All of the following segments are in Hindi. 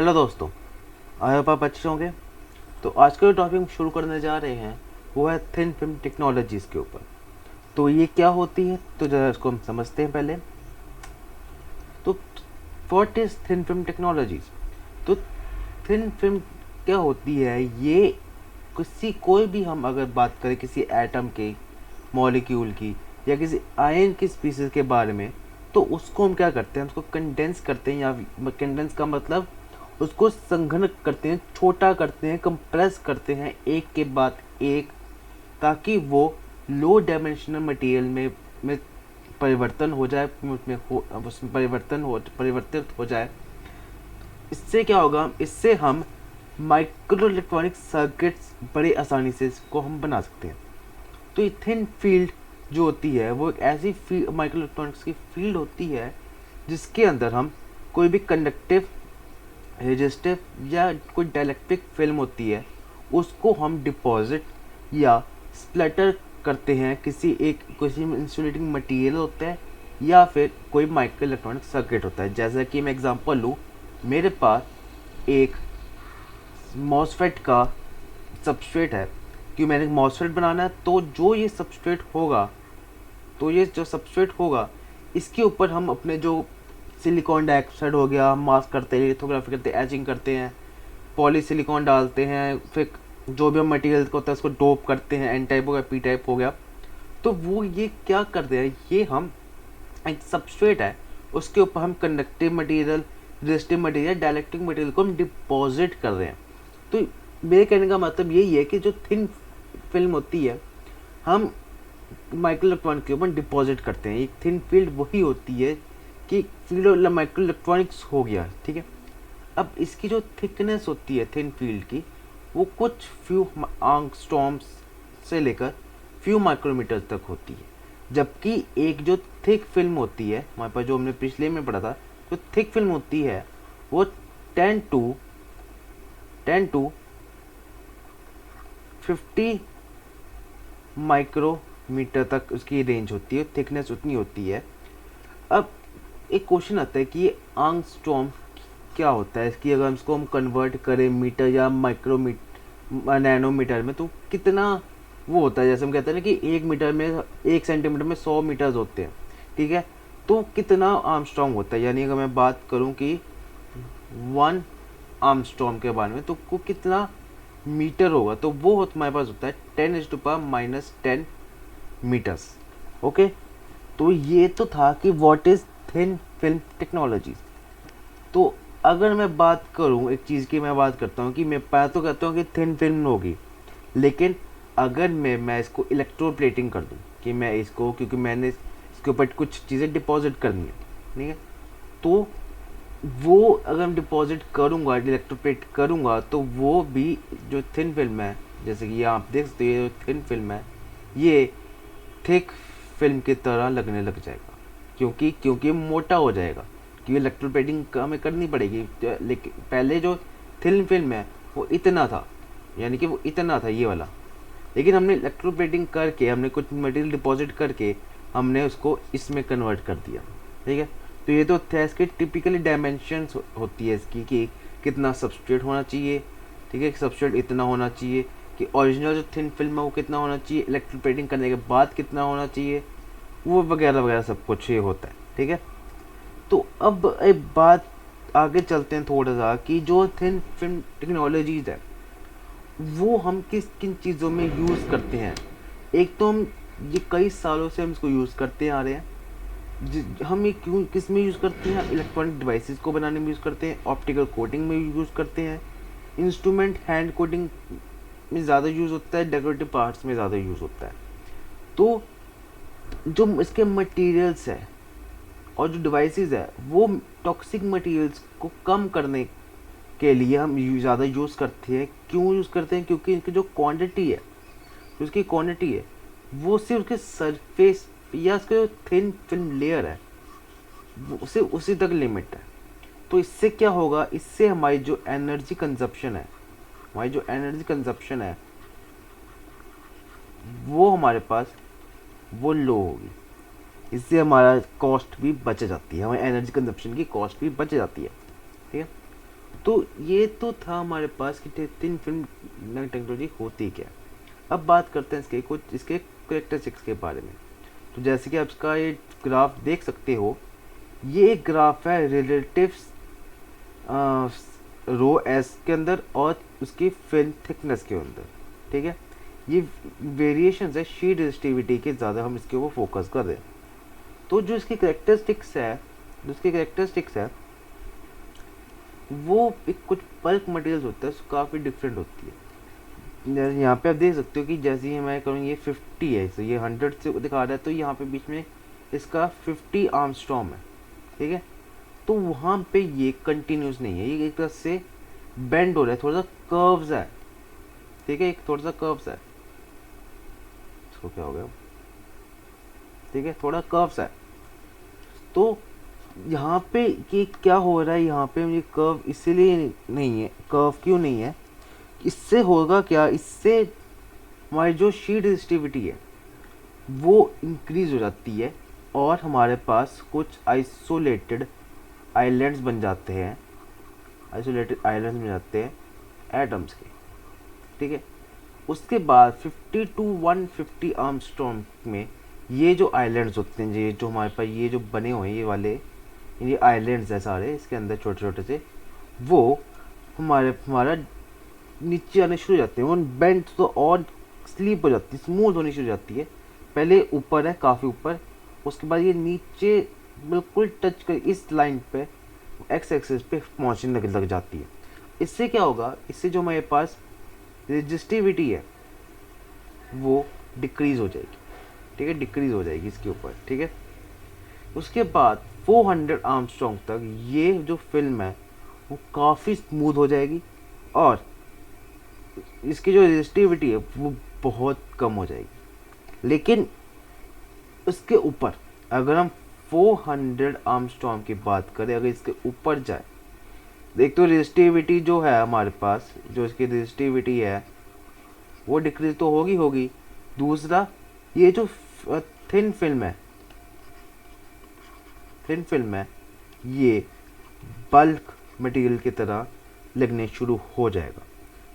हेलो दोस्तों, आई होप आप अच्छे होंगे। तो आज का जो टॉपिक हम शुरू करने जा रहे हैं वो है थिन फिल्म टेक्नोलॉजीज़ के ऊपर। तो ये क्या होती है, तो ज़रा इसको हम समझते हैं पहले। तो what is thin film technologies. तो थिन फिल्म क्या होती है, ये कोई भी हम अगर बात करें किसी एटम के मॉलिक्यूल की या किसी आयन की स्पीसीज के बारे में, तो उसको हम क्या करते हैं, उसको कंडेंस करते हैं, या कंडेंस का मतलब उसको संघनक करते हैं, छोटा करते हैं, कंप्रेस करते हैं एक के बाद एक, ताकि वो लो डायमेंशनल मटेरियल में परिवर्तन हो जाए, उसमें परिवर्तित हो जाए। इससे क्या होगा, इससे हम माइक्रो इलेक्ट्रॉनिक सर्किट्स बड़े आसानी से इसको हम बना सकते हैं। तो ये थिन फील्ड जो होती है वो एक ऐसी फील्ड, माइक्रो इलेक्ट्रॉनिक्स की फील्ड होती है जिसके अंदर हम कोई भी कंडक्टिव, रेजिस्टिव या कोई डाइलेक्ट्रिक फिल्म होती है, उसको हम डिपॉजिट या स्प्लिटर करते हैं किसी इंसुलेटिंग मटेरियल होता है या फिर कोई माइक्रो इलेक्ट्रॉनिक सर्किट होता है। जैसा कि मैं एग्जांपल लूँ, मेरे पास एक मॉसफेट का सबस्ट्रेट है कि मैंने मॉसफेट बनाना है। तो ये जो सबस्ट्रेट होगा इसके ऊपर हम अपने जो सिलिकॉन डाइऑक्साइड हो गया, हम मास्क करते हैं, लिथोग्राफी करते हैं, एचिंग करते हैं, पॉलीसिलिकॉन डालते हैं, फिर जो भी हम मटेरियल होता है उसको डोप करते हैं, एन टाइप हो गया, पी टाइप हो गया। तो वो ये क्या करते हैं, ये हम एक सबस्ट्रेट है उसके ऊपर हम conductive material, resistive material, dielectric material को हम डिपॉजिट कर रहे हैं। तो मेरे कहने का मतलब यही है कि जो थिन फिल्म होती है हम माइक्रो इलेक्ट्रॉनिक के ऊपर डिपॉजिट करते हैं। एक थिन फील्ड वही होती है कि फील्ड माइक्रो इलेक्ट्रॉनिक्स हो गया, ठीक है। अब इसकी जो थिकनेस होती है थिन फील्ड की, वो कुछ फ्यू आंगस्ट्रॉम्स से लेकर फ्यू माइक्रोमीटर तक होती है। जबकि एक जो थिक फिल्म होती है हमारे पास, जो हमने पिछले में पढ़ा था, जो थिक फिल्म होती है वो 10 to 50 माइक्रोमीटर तक उसकी रेंज होती है, थिकनेस उतनी होती है। अब एक क्वेश्चन आता है कि ये आंगस्ट्रॉम क्या होता है, इसकी अगर इसको हम कन्वर्ट करें मीटर या माइक्रोमीटर नैनोमीटर में, तो कितना वो होता है। जैसे हम कहते हैं ना कि 1 मीटर में, 1 सेंटीमीटर में 100 मीटर्स होते हैं, ठीक है। तो कितना आर्मस्ट्रॉन्ग होता है, यानी अगर मैं बात करूं कि 1 आर्मस्ट्रॉन्ग के बारे में, तो वो कितना मीटर होगा, तो वो हमारे पास होता है 10⁻⁻10 मीटर्स। ओके, तो ये तो था कि what is thin film technologies. तो अगर मैं बात करूं एक चीज़ की, मैं बात करता हूं कि मैं तो कहता हूं कि थिन फिल्म होगी, लेकिन अगर मैं इसको इलेक्ट्रोप्लेटिंग कर दूं कि मैं इसको, क्योंकि मैंने इसके ऊपर कुछ चीज़ें डिपॉजिट करनी है, ठीक है, तो वो अगर मैं डिपॉजिट करूँगा, इलेक्ट्रोप्लेट करूँगा, तो वो भी जो थिन फिल्म है, जैसे कि यहाँ आप देख सकते हैं, ये जो थिन फिल्म है ये थिक फिल्म की तरह लगने लग जाएगा, क्योंकि मोटा हो जाएगा, क्योंकि इलेक्ट्रोप्लेटिंग हमें करनी पड़ेगी। लेकिन पहले जो थिन फिल्म है वो इतना था, यानी कि वो इतना था ये वाला, लेकिन हमने इलेक्ट्रोप्लेटिंग करके, हमने कुछ मटेरियल डिपॉजिट करके हमने उसको इसमें कन्वर्ट कर दिया, ठीक है। तो ये तो थे इसके टिपिकली डायमेंशंस होती है इसकी कि कितना सबस्ट्रेट होना चाहिए, ठीक है, सबस्ट्रेट इतना होना चाहिए, कि ओरिजिनल जो थिन फिल्म है वो कितना होना चाहिए, इलेक्ट्रोप्लेटिंग करने के बाद कितना होना चाहिए, वो वगैरह वगैरह सब कुछ ये होता है, ठीक है। तो अब एक बात आगे चलते हैं थोड़ा सा कि जो थिन फिल्म टेक्नोलॉजीज है वो हम किस किन चीज़ों में यूज़ करते हैं। एक तो हम ये कई सालों से हम इसको यूज़ करते आ रहे हैं। हम ये क्यों किस में यूज़ करते हैं, इलेक्ट्रॉनिक डिवाइसेस को बनाने में यूज़ करते हैं, ऑप्टिकल कोटिंग में यूज़ करते हैं, इंस्ट्रूमेंट हैंड कोटिंग में ज़्यादा यूज़ होता है, डेकोरेटिव पार्ट्स में ज़्यादा यूज़ होता है। तो जो इसके मटेरियल्स है और जो डिवाइसेस है वो टॉक्सिक मटेरियल्स को कम करने के लिए हम ज़्यादा यूज़ करते हैं। क्यों यूज़ करते हैं, क्योंकि इनकी जो क्वांटिटी है, जो उसकी क्वांटिटी है वो सिर्फ उसके सरफेस या उसका जो थिन फिल्म लेयर है वो सिर्फ उसी तक लिमिट है। तो इससे क्या होगा, इससे हमारी जो एनर्जी कंजप्शन है वो हमारे पास वो लो होगी। इससे हमारा कॉस्ट भी बच जाती है, हमारी एनर्जी कंजप्शन की कॉस्ट भी बच जाती है, ठीक है। तो ये तो था हमारे पास कि थिन फिल्म टेक्नोलॉजी होती क्या है। अब बात करते हैं इसके कुछ इसके करेक्टरिस्टिक्स के बारे में। तो जैसे कि आप इसका ये ग्राफ देख सकते हो, ये एक ग्राफ है रिलेटिव रो एस के अंदर और उसकी फिल्म थिकनेस के अंदर, ठीक है। ये वेरिएशन है शीट रेजिस्टिविटी के, ज़्यादा हम इसके ऊपर फोकस कर रहे हैं। तो जो इसकी करेक्टरिस्टिक्स है वो एक कुछ बल्क मटेरियल्स होता है, काफ़ी डिफरेंट होती है। यहाँ पे आप देख सकते हो कि जैसे ही मैं करूँ ये 50 है, तो ये 100 से दिखा रहा है, तो यहाँ पे बीच में इसका 50 आर्मस्ट्रॉन्ग है, ठीक है। तो वहाँ पे ये कंटिन्यूस नहीं है, ये एक तरह से बेंड हो रहा है, थोड़ा सा कर्व्स है, ठीक है, एक थोड़ा सा कर्व्स है, इसको क्या हो गया, ठीक है, थोड़ा कर्व्स है। तो यहाँ पे ये क्या हो रहा है, यहाँ पे ये कर्व इसीलिए नहीं है, कर्व क्यों नहीं है, इससे होगा क्या, इससे हमारी जो शीट रेजिस्टिविटी है वो इंक्रीज हो जाती है और हमारे पास कुछ आइसोलेटेड आइलैंड्स बन जाते हैं, एटम्स के, ठीक है। उसके बाद 50 टू 150 आर्मस्ट्रॉन्ग में ये जो आइलैंड्स होते हैं, ये जो हमारे पास ये जो बने हुए हैं, ये वाले ये आइलैंड्स है सारे इसके अंदर छोटे छोटे से, वो हमारा नीचे आने शुरू हो जाते हैं, वो बेंड तो और स्लीप हो जाती है, स्मूथ होनी शुरू हो जाती है। पहले ऊपर है, काफ़ी ऊपर, उसके बाद ये नीचे बिल्कुल टच कर इस लाइन पे एक्स एक्सिस पे पहुँचने लग जाती है। इससे क्या होगा, इससे जो हमारे पास रेजिस्टिविटी है वो डिक्रीज़ हो जाएगी, ठीक है, डिक्रीज़ हो जाएगी इसके ऊपर, ठीक है। उसके बाद 400 आर्मस्ट्रॉन्ग तक ये जो फिल्म है वो काफ़ी स्मूथ हो जाएगी और इसकी जो रेजिस्टिविटी है वो बहुत कम हो जाएगी। लेकिन उसके ऊपर अगर हम 400 आर्मस्ट्रॉन्ग की बात करें, अगर इसके ऊपर जाए, एक तो रेजिस्टिविटी जो है हमारे पास, जो इसकी रेजिस्टिविटी है वो डिक्रीज तो होगी। दूसरा, ये जो थिन फिल्म है ये बल्क मटेरियल की तरह लगने शुरू हो जाएगा।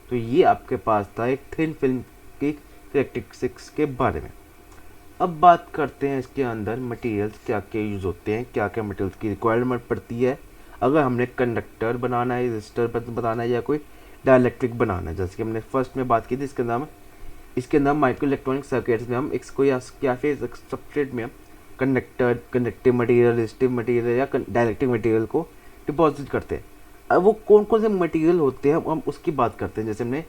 तो ये आपके पास था एक थिन फिल्म की करेक्टरिस्टिक्स के बारे में। अब बात करते हैं इसके अंदर मटेरियल्स क्या क्या यूज़ होते हैं, क्या क्या मटेरियल्स की रिक्वायरमेंट पड़ती है अगर हमने कंडक्टर बनाना है, रजिस्टर बनाना है या कोई डाइलेक्ट्रिक बनाना है। जैसे कि हमने फर्स्ट में बात की थी, इसके अंदर माइक्रो इलेक्ट्रॉनिक सर्किट्स में हम या फिर सबस्ट्रेट में हम कंडक्टिव मटेरियल, रेजिस्टिव मटेरियल या डाइलेक्ट्रिक मटेरियल को डिपॉजिट करते हैं। अब वो कौन कौन से मटेरियल होते हैं हम उसकी बात करते हैं। जैसे हमने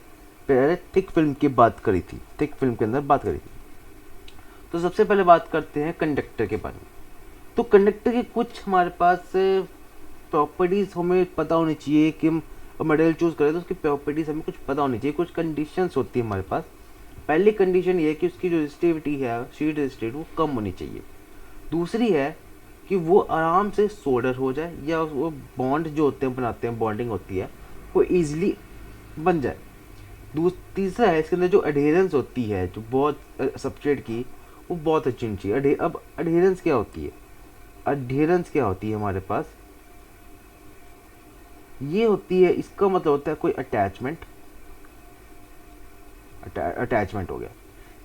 पहले थिक फिल्म की बात करी थी, थिक फिल्म के अंदर बात करी थी, तो सबसे पहले बात करते हैं कंडक्टर के बारे में। तो कंडक्टर के कुछ हमारे पास प्रॉपर्टीज़ हमें पता होनी चाहिए कि हम मटेरियल चूज़ करें तो उसकी प्रॉपर्टीज़ हमें कुछ पता होनी चाहिए, कुछ कंडीशंस होती है हमारे पास। पहली कंडीशन ये है कि उसकी जो रेजिस्टिविटी है, शीट रेजिस्टिविटी, वो कम होनी चाहिए। दूसरी है कि वो आराम से सोल्डर हो जाए या वो बॉन्ड जो होते हैं बनाते हैं, बॉन्डिंग होती है वो ईजिली बन जाए। तीसरा है इसके अंदर जो अडेरेंस होती है, जो बहुत सबस्ट्रेट की, वो बहुत अच्छी होनी चाहिए। अब अडेरेंस क्या होती है, हमारे पास ये होती है, इसका मतलब होता है कोई अटैचमेंट हो गया।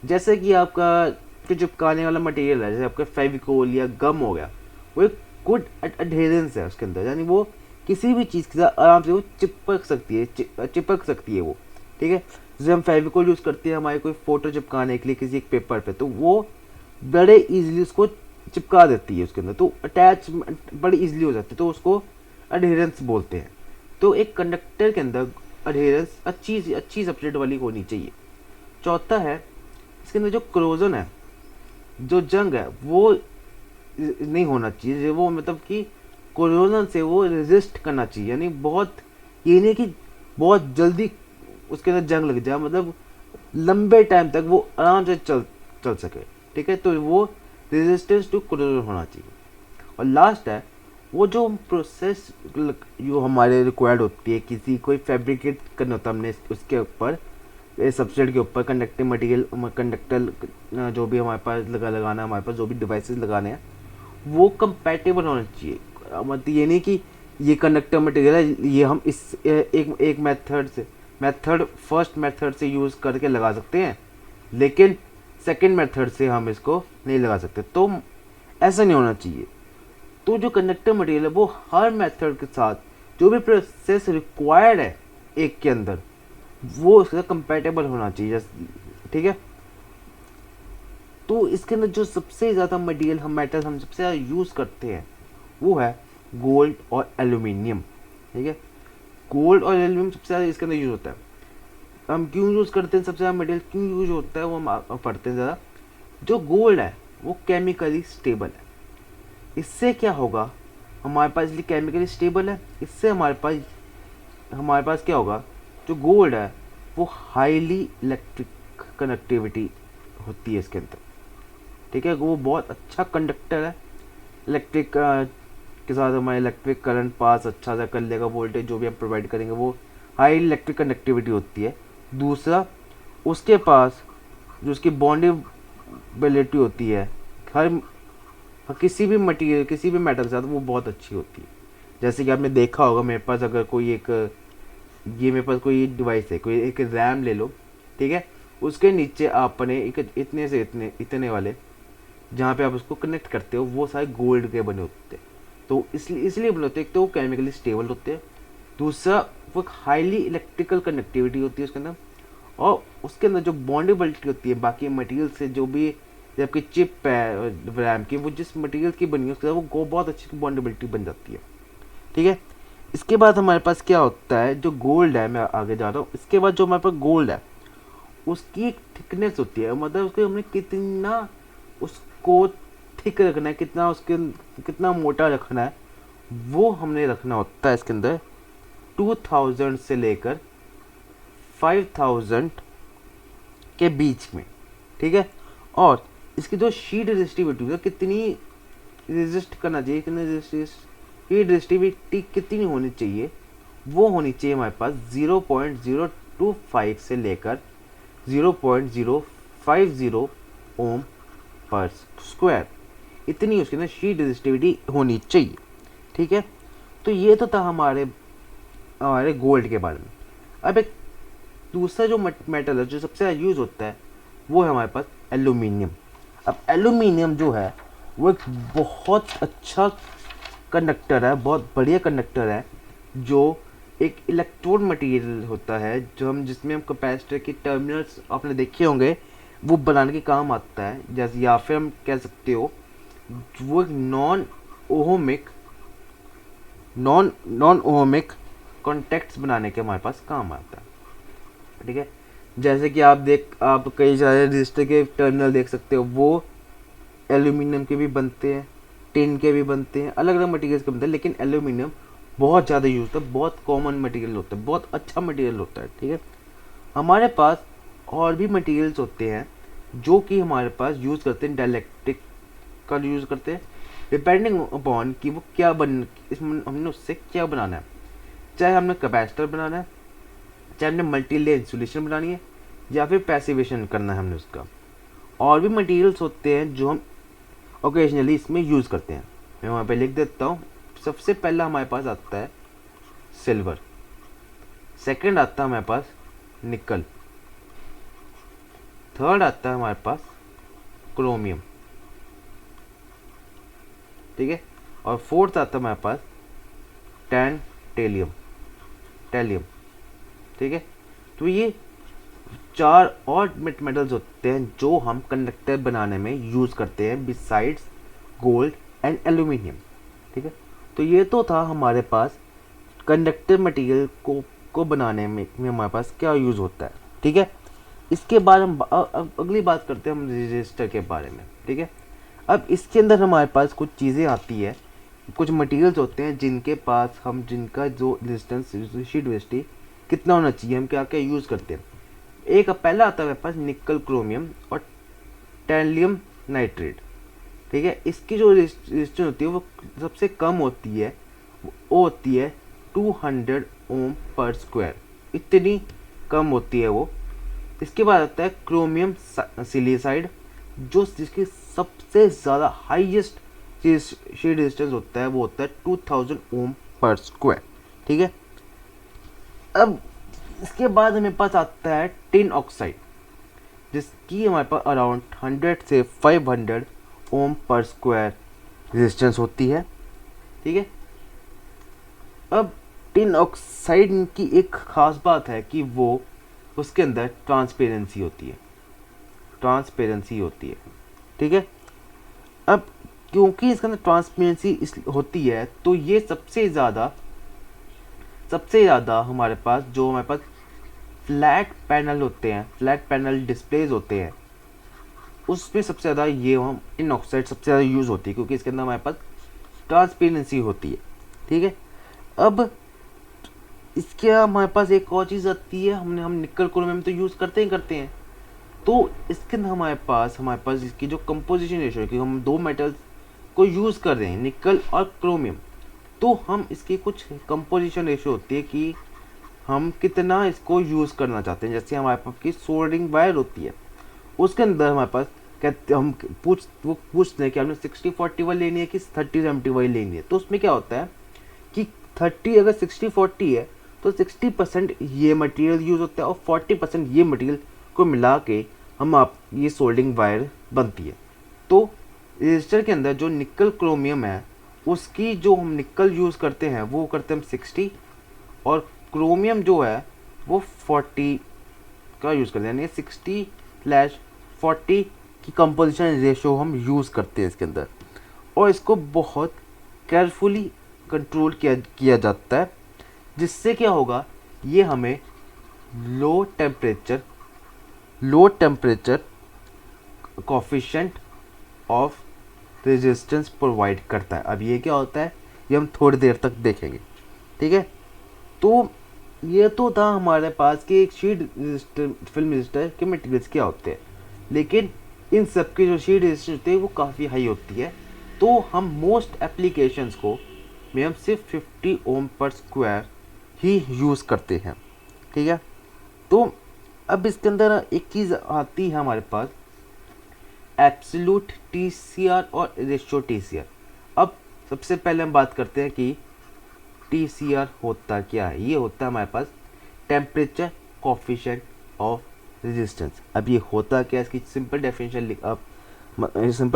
जैसे कि आपका जो चिपकाने वाला मटेरियल है, जैसे आपका फेविकोल या गम हो गया, वो एक गुड अडेरेंस है उसके अंदर, यानी वो किसी भी चीज़ के साथ आराम से वो चिपक सकती है वो, ठीक है। जैसे हम फेविकोल यूज़ करते हैं हमारे कोई फ़ोटो चिपकाने के लिए किसी एक पेपर पे, तो वो बड़े इजीली उसको चिपका देती है उसके अंदर, तो अटैचमेंट बड़ी इजीली हो जाती है, तो उसको अडेरेंस बोलते हैं। तो एक कंडक्टर के अंदर अडेरेंस अच्छी सबस्ट्रेट वाली होनी चाहिए। चौथा है इसके अंदर जो क्रोजन है, जो जंग है, वो नहीं होना चाहिए, वो मतलब कि कोरोजन से वो रेजिस्ट करना चाहिए, यानी बहुत ये नहीं कि बहुत जल्दी उसके अंदर जंग लग जाए, मतलब लंबे टाइम तक वो आराम से चल सके, ठीक है। तो वो रेजिस्टेंस टू कोरोजन होना चाहिए। और लास्ट है वो जो प्रोसेस जो हमारे रिक्वायर्ड होती है, किसी कोई फैब्रिकेट करना होता है हमने उसके ऊपर, सबस्ट्रेट के ऊपर कंडक्टिव मटेरियल, कंडक्टर जो भी हमारे पास लगाना है, हमारे पास जो भी डिवाइसेस लगाने हैं वो कंपैटिबल होना चाहिए। मतलब ये नहीं कि ये कंडक्टर मटेरियल है, ये हम इस एक मेथड फर्स्ट मेथड से यूज़ करके लगा सकते हैं, लेकिन सेकंड मेथड से हम इसको नहीं लगा सकते। तो ऐसा नहीं होना चाहिए। तो जो कंडक्टर मटेरियल है वो हर मेथड के साथ जो भी प्रोसेस रिक्वायर्ड है एक के अंदर, वो उसके साथ कंपेटेबल होना चाहिए, ठीक है। तो इसके अंदर जो सबसे ज़्यादा मटेरियल हम मेटल हम सबसे ज़्यादा यूज़ करते हैं वो है गोल्ड और एल्यूमिनियम, ठीक है। गोल्ड और एल्यूमिनियम सबसे ज़्यादा इसके अंदर यूज़ होता है। हम क्यों यूज़ करते हैं, सबसे ज़्यादा मटेरियल क्यों यूज होता है वो हम पढ़ते हैं ज़्यादा। जो गोल्ड है वो केमिकली स्टेबल है। इससे क्या होगा, हमारे पास इसलिए केमिकली स्टेबल है, इससे हमारे पास क्या होगा, जो गोल्ड है वो हाईली इलेक्ट्रिक कनेक्टिविटी होती है इसके अंदर, ठीक है। वो बहुत अच्छा कंडक्टर है, इलेक्ट्रिक के साथ हमारे इलेक्ट्रिक करंट पास अच्छा सा कर लेगा, वोल्टेज जो भी हम प्रोवाइड करेंगे वो हाई इलेक्ट्रिक कंडक्टिविटी होती है। दूसरा, उसके पास जो उसकी बॉन्डेबिलिटी होती है हर किसी भी मटेरियल किसी भी मेटल के साथ वो बहुत अच्छी होती है। जैसे कि आपने देखा होगा मेरे पास अगर कोई एक ये मेरे पास कोई डिवाइस है, कोई एक रैम ले लो, ठीक है। उसके नीचे आपने एक इतने से इतने वाले जहाँ पे आप उसको कनेक्ट करते हो वो सारे गोल्ड के बने होते हैं। तो इसलिए बने होते हैं, एक तो वो केमिकली स्टेबल होते हैं, दूसरा वो हाईली इलेक्ट्रिकल कनेक्टिविटी होती है उसके अंदर, और उसके अंदर जो बॉन्डेबिलिटी होती है बाकी मटेरियल से, जो भी आपकी चिप है रैम की, वो जिस मटेरियल की बनी है उसके साथ वो बहुत अच्छी बॉन्डेबिलिटी बन जाती है, ठीक है। इसके बाद हमारे पास क्या होता है, जो गोल्ड है, मैं आगे जा रहा हूँ। इसके बाद जो हमारे पास गोल्ड है उसकी एक थिकनेस होती है, मतलब उसको हमने कितना उसको थिक रखना है, कितना मोटा रखना है, वो हमने रखना होता है इसके अंदर 2000 से लेकर 5000 के बीच में, ठीक है। और इसकी जो शीट रेजिस्टिविटी है कितनी रेजिस्ट करना चाहिए, हीट रेजिस्टिविटी कितनी होनी चाहिए, वो होनी चाहिए हमारे पास 0.025 से लेकर 0.050 ओम पर स्क्वायर, इतनी उसके अंदर शीट रेजिस्टिविटी होनी चाहिए, ठीक है। तो ये तो था हमारे गोल्ड के बारे में। अब एक दूसरा जो मेटल है जो सबसे ज़्यादा यूज़ होता है वो है हमारे पास एल्यूमिनियम। अब एल्यूमिनियम जो है वो एक बहुत अच्छा कंडक्टर है, बहुत बढ़िया कंडक्टर है, जो एक इलेक्ट्रोड मटेरियल होता है जिसमें हम कैपेसिटर की टर्मिनल्स आपने देखे होंगे, वो बनाने के काम आता है। जैसे या फिर हम कह सकते हो वो एक नॉन ओहमिक कॉन्टैक्ट्स बनाने के हमारे पास काम आता है, ठीक है। जैसे कि आप कई सारे रजिस्टर के टर्मिनल देख सकते हो, वो एल्यूमिनियम के भी बनते हैं, टिन के भी बनते हैं, अलग अलग मटेरियल्स के बनते हैं, लेकिन एल्यूमिनियम बहुत ज़्यादा यूज होता है, बहुत कॉमन मटेरियल होता है, बहुत अच्छा मटेरियल होता है, ठीक है। हमारे पास और भी मटेरियल्स होते हैं जो कि हमारे पास यूज़ करते हैं, डाइलेक्ट्रिक का यूज़ करते हैं, डिपेंडिंग अपॉन कि वो क्या इसमें हमने उससे क्या बनाना है। चाहे हमने कैपेसिटर बनाना है, चाहे हमने मल्टी लेयर इंसुलेशन बनानी है, या फिर पैसिवेशन करना है हमने उसका। और भी मटेरियल्स होते हैं जो हम ओकेजनली इसमें यूज़ करते हैं। मैं वहाँ पे लिख देता हूँ। सबसे पहला हमारे पास आता है सिल्वर, सेकंड आता है हमारे पास निकल, थर्ड आता है हमारे पास क्रोमियम, ठीक है, और फोर्थ आता है हमारे पास टैलियम, ठीक है। तो ये चार और मेटल्स होते हैं जो हम कंडक्टर बनाने में यूज़ करते हैं बिसाइड्स गोल्ड एंड एल्यूमिनियम, ठीक है। तो ये तो था हमारे पास कंडक्टर मटेरियल को बनाने में हमारे पास क्या यूज़ होता है, ठीक है। इसके बाद हम अगली बात करते हैं हम रेजिस्टर के बारे में, ठीक है। अब इसके अंदर हमारे पास कुछ चीज़ें आती है, कुछ मटेरियल्स होते हैं जिनका जो रेजिस्टेंस शीट रेजिस्टिविटी कितना होना चाहिए, हम क्या क्या यूज़ करते हैं। एक पहला आता है मेरे पास निकल क्रोमियम और टैलियम नाइट्रेट, ठीक है। इसकी जो रेजिस्टेंस होती है वो सबसे कम होती है, वो होती है 200 ओम पर स्क्वायर, इतनी कम होती है वो। इसके बाद आता है क्रोमियम सिलिसाइड, जिसकी सबसे ज़्यादा हाईएस्ट शीट रेजिस्टेंस होता है वो होता है 2000 ओम पर स्क्वायर। ठीक है, अब इसके बाद हमें पास आता है टिन ऑक्साइड, जिसकी हमारे पास अराउंड 100 से 500 ओम पर स्क्वायर रेजिस्टेंस होती है। ठीक है, अब टिन ऑक्साइड की एक खास बात है कि वो उसके अंदर ट्रांसपेरेंसी होती है, ट्रांसपेरेंसी होती है। ठीक है, अब क्योंकि इसके अंदर ट्रांसपेरेंसी होती है तो ये सबसे ज़्यादा हमारे पास जो हमारे पास फ्लैट पैनल होते हैं, फ्लैट पैनल डिस्प्लेज होते हैं, उसमें सबसे ज़्यादा ये हम टिन ऑक्साइड सबसे ज़्यादा यूज़ होती है, क्योंकि इसके अंदर हमारे पास ट्रांसपेरेंसी होती है। ठीक है, अब इसके हमारे पास एक और चीज़ आती है, हम निकल क्रोमियम तो यूज़ करते हैं, तो इसके अंदर हमारे पास इसकी जो कंपोजिशन रेशो है कि हम दो मेटल्स को यूज़ कर रहे हैं, निकल और क्रोमियम, तो हम इसकी कुछ कंपोजिशन रेशो होती है कि हम कितना इसको यूज़ करना चाहते हैं। जैसे हमारे पास की सोल्डरिंग वायर होती है, उसके अंदर हमारे पास कहते हम पूछते हैं कि हमने 60-40 वाली लेनी है कि 30-70 वाली लेनी है। तो उसमें क्या होता है कि 30 अगर 60-40 है तो 60% ये मटेरियल यूज़ होता है और 40% ये मटेरियल को मिला के ये सोल्डिंग वायर बनती है। तो रेजिस्टर के अंदर जो निकल क्रोमियम है उसकी जो हम निकल यूज़ करते हैं वो करते हैं हम 60, और क्रोमियम जो है वो 40 का यूज़ करते हैं, यानी 60/40 की कंपोजिशन रेशो हम यूज़ करते हैं इसके अंदर, और इसको बहुत केयरफुली कंट्रोल किया जाता है, जिससे क्या होगा, ये हमें low temperature coefficient of resistance provide करता है। अब ये क्या होता है ये हम थोड़ी देर तक देखेंगे। ठीक है, तो ये तो था हमारे पास कि एक शीट रजिस्टर, फिल्म रजिस्टर के मटेरियल्स क्या होते हैं, लेकिन इन सब की जो शीट रजिस्टर होती है वो काफ़ी हाई होती है। तो हम मोस्ट एप्लीकेशंस को में हम सिर्फ 50 ओम पर स्क्वायर ही यूज़ करते हैं। ठीक है, तो अब इसके अंदर एक चीज़ आती है हमारे पास, एब्सोल्यूट टीसीआर और रेशियो टीसीआर। अब सबसे पहले हम बात करते हैं कि टीसीआर होता क्या है। ये होता है हमारे पास टेम्परेचर कोफिशिएंट ऑफ रेजिस्टेंस। अब ये होता क्या है, इसकी सिंपल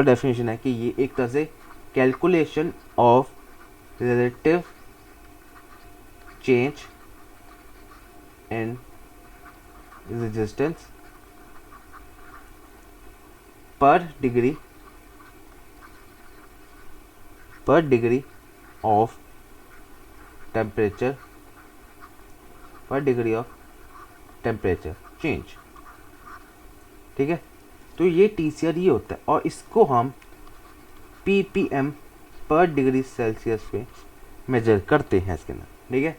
डेफिनेशन है कि ये एक तरह से calculation of relative change in resistance पर डिग्री ऑफ टेम्परेचर चेंज। ठीक है, तो ये टीसीआर ये होता है, और इसको हम ppm पर डिग्री सेल्सियस पे मेजर करते हैं इसके अंदर। ठीक है,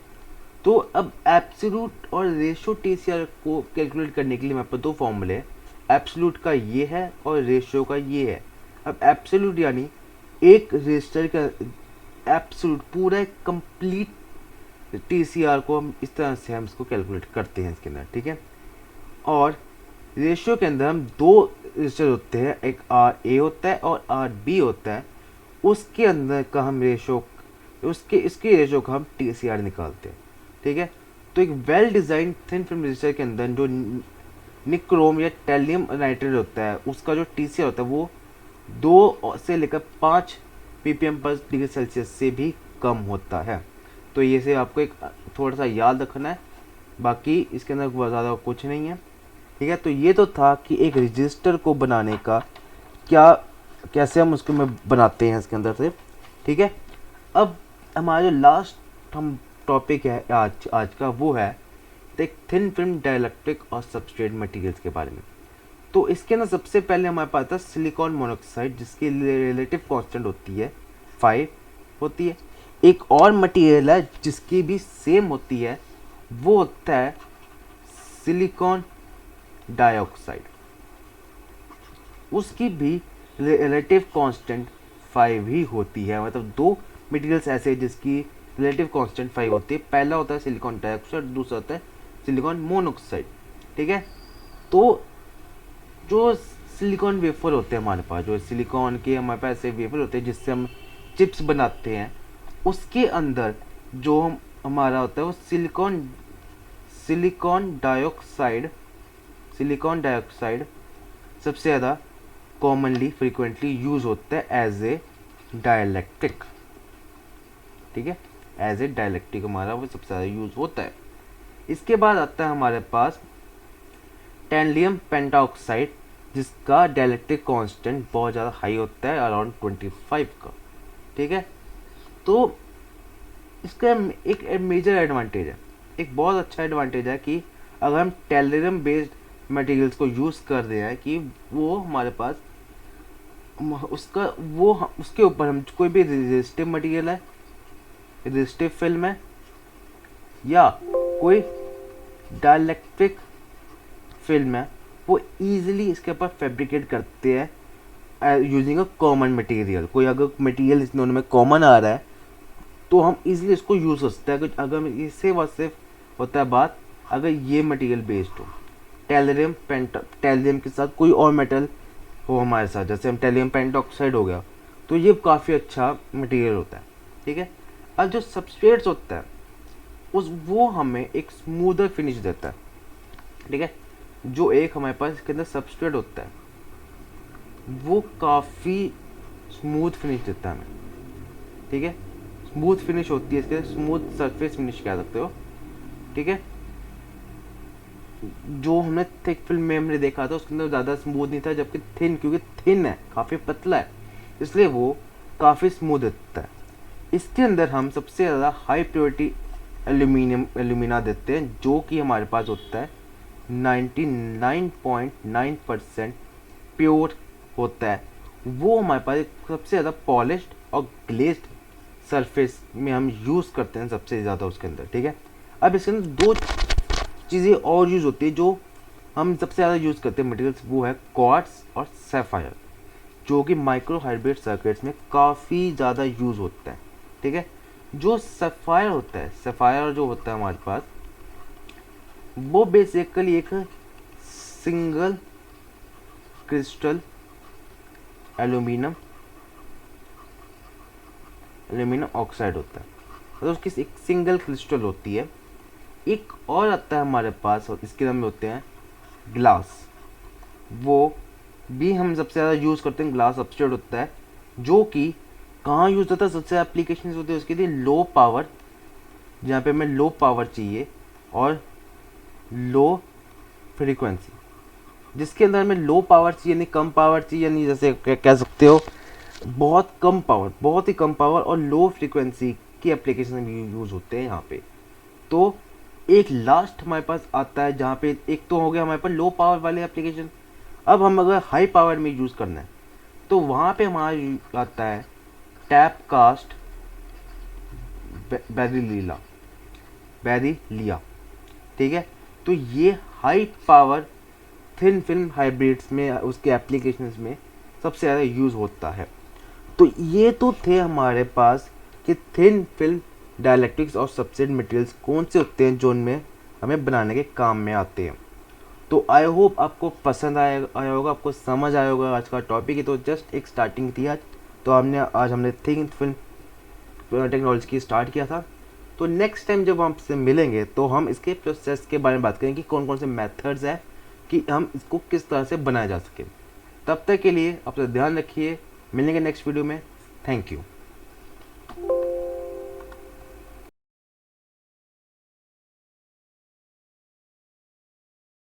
तो अब एब्सोल्यूट और रेशियो टीसीआर को कैलकुलेट करने के लिए मेरे पास दो फॉर्मूले हैं, एब्सोल्यूट का ये है और रेशियो का ये है। अब एब्सोल्यूट यानी एक रजिस्टर का एब्सोल्यूट पूरा कंप्लीट टीसीआर को हम इस तरह से हम इसको कैलकुलेट करते हैं इसके अंदर। ठीक है, और रेशियो के अंदर हम दो रजिस्टर होते हैं, एक आर ए होता है और आर बी होता है, उसके अंदर का हम रेशियो इसके रेशियो का हम टीसीआर निकालते हैं। ठीक है, तो एक well design thin film register के अंदर जो निक्रोम या टैलियम नाइट्रेट होता है उसका जो टीसीआर होता है वो 2 से लेकर 5 ppm पर डिग्री सेल्सियस से भी कम होता है। तो ये से आपको एक थोड़ा सा याद रखना है, बाकी इसके अंदर ज़्यादा कुछ नहीं है। ठीक है, तो ये तो था कि एक रजिस्टर को बनाने का कैसे हम उसको में बनाते हैं इसके अंदर से। ठीक है, अब हमारा जो लास्ट हम टॉपिक है आज का वो है एक थिन फिल्म डाइलेक्ट्रिक और सबस्ट्रेट मटेरियल्स के बारे में। तो इसके अंदर सबसे पहले हमारे पास था सिलिकॉन मोनोऑक्साइड, जिसकी रिलेटिव कांस्टेंट होती है 5 होती है। एक और मटेरियल है जिसकी भी सेम होती है, वो होता है सिलिकॉन डाइऑक्साइड, उसकी भी रिलेटिव कांस्टेंट 5 ही होती है। मतलब दो मटेरियल्स ऐसे जिसकी रिलेटिव कांस्टेंट 5 होती है, पहला होता है सिलिकॉन डाइऑक्साइड, दूसरा होता है सिलिकॉन मोनोऑक्साइड। ठीक है, तो जो सिलिकॉन वेफर होते हैं हमारे पास, जो सिलिकॉन के हमारे पास ऐसे वेफर होते हैं जिससे हम चिप्स बनाते हैं, उसके अंदर जो हमारा होता है वो सिलिकॉन डाइऑक्साइड सबसे ज़्यादा कॉमनली फ्रीक्वेंटली यूज़ होता है एज ए डाइलेक्ट्रिक। ठीक है, एज ए डाइलेक्ट्रिक हमारा वो सबसे ज़्यादा यूज़ होता है। इसके बाद आता है हमारे पास टैंटलियम पेंटाऑक्साइड, जिसका डाइलेक्ट्रिक कांस्टेंट बहुत ज़्यादा हाई होता है, अराउंड 25 का। ठीक है, तो इसका एक मेजर एडवांटेज है, एक बहुत अच्छा एडवांटेज है कि अगर हम टैंटलियम बेस्ड मटेरियल्स को यूज़ कर रहे हैं कि वो हमारे पास उसके ऊपर हम कोई भी रेजिस्टिव मटेरियल है, रेजिस्टिव फिल्म है, या कोई डाइलेक्ट्रिक फिल्म है, वो इजीली इसके ऊपर फैब्रिकेट करते हैं यूजिंग अ कॉमन मटेरियल। कोई अगर मटेरियल इस दोनों में कॉमन आ रहा है तो हम इजीली इसको यूज़ कर सकते हैं। अगर इससे बस सिर्फ होता है बात, अगर ये मटेरियल बेस्ड हो, टैलियम के साथ कोई और मेटल हो हमारे साथ, जैसे हम टैलियम पेंटाऑक्साइड हो गया, तो ये काफ़ी अच्छा मटेरियल होता है। ठीक है, अब जो सबस्ट्रेट्स होता है वो हमें एक स्मूदर फिनिश देता है। ठीक है, जो एक हमारे पास इसके अंदर सबस्ट्रेट होता है वो काफ़ी स्मूथ फिनिश देता है हमें। ठीक है, स्मूथ फिनिश होती है, इसके स्मूथ सरफेस फिनिश कह सकते हो। ठीक है, जो हमने थिक फिल्म में हमने देखा था उसके अंदर ज़्यादा स्मूथ नहीं था, जबकि थिन, क्योंकि थिन है, काफ़ी पतला है, इसलिए वो काफ़ी स्मूथ देता है। इसके अंदर हम सबसे ज़्यादा हाई प्योरिटी एल्यूमिना देते हैं, जो कि हमारे पास होता है 99.9% प्योर होता है। वो हमारे पास सबसे ज़्यादा पॉलिश्ड और ग्लेज्ड सरफेस में हम यूज़ करते हैं सबसे ज़्यादा उसके अंदर। ठीक है, अब इसके अंदर दो चीज़ें और यूज़ होती है जो हम सबसे ज़्यादा यूज़ करते हैं मटेरियल्स, वो है क्वार्ट्ज और सैफायर, जो कि माइक्रो हाइब्रिड सर्किट्स में काफ़ी ज़्यादा यूज़ होता है। ठीक है, जो सैफायर होता है, सैफायर जो होता है हमारे पास, वो बेसिकली एक सिंगल क्रिस्टल एल्यूमिनियम ऑक्साइड होता है, मतलब उसकी एक सिंगल क्रिस्टल होती है। एक और आता है हमारे पास, इसके नाम में होते हैं ग्लास, वो भी हम सबसे ज़्यादा यूज़ करते हैं। ग्लास सबस्ट्रेट होता है, जो कि कहाँ यूज़ होता है, सबसे एप्लीकेशन होती है उसके लिए लो पावर, जहाँ पे हमें लो पावर चाहिए और लो फ्रीक्वेंसी, जिसके अंदर हमें लो पावर चाहिए, यानी कम पावर चाहिए, यानी जैसे कह सकते हो बहुत कम पावर, बहुत ही कम पावर और लो फ्रीक्वेंसी की एप्लीकेशन में यूज़ होते हैं यहाँ पे। तो एक लास्ट हमारे पास आता है, जहाँ पे एक तो हो गया हमारे पास लो पावर वाले एप्लीकेशन। अब हम अगर हाई पावर में यूज़ करना है तो वहाँ पे हमारा आता है टैप कास्ट बेरिलिया। ठीक है, तो ये high power thin film hybrids में, उसके एप्लीकेशंस में सबसे ज़्यादा यूज़ होता है। तो ये तो थे हमारे पास कि थिन फिल्म डाइलेक्ट्रिक्स और सबस्ट्रेट मटेरियल्स कौन से होते हैं जो उनमें हमें बनाने के काम में आते हैं। तो आई होप आपको पसंद आया होगा, आपको समझ आया होगा आज का टॉपिक। ही तो जस्ट एक स्टार्टिंग थी आज, तो आज हमने थिन फिल्म टेक्नोलॉजी की स्टार्ट किया था। तो नेक्स्ट टाइम जब हम आपसे मिलेंगे तो हम इसके प्रोसेस के बारे में बात करेंगे कि कौन कौन से मेथड्स हैं कि हम इसको किस तरह से बनाया जा सके। तब तक के लिए अपना ध्यान रखिए, मिलेंगे नेक्स्ट वीडियो में। Thank you.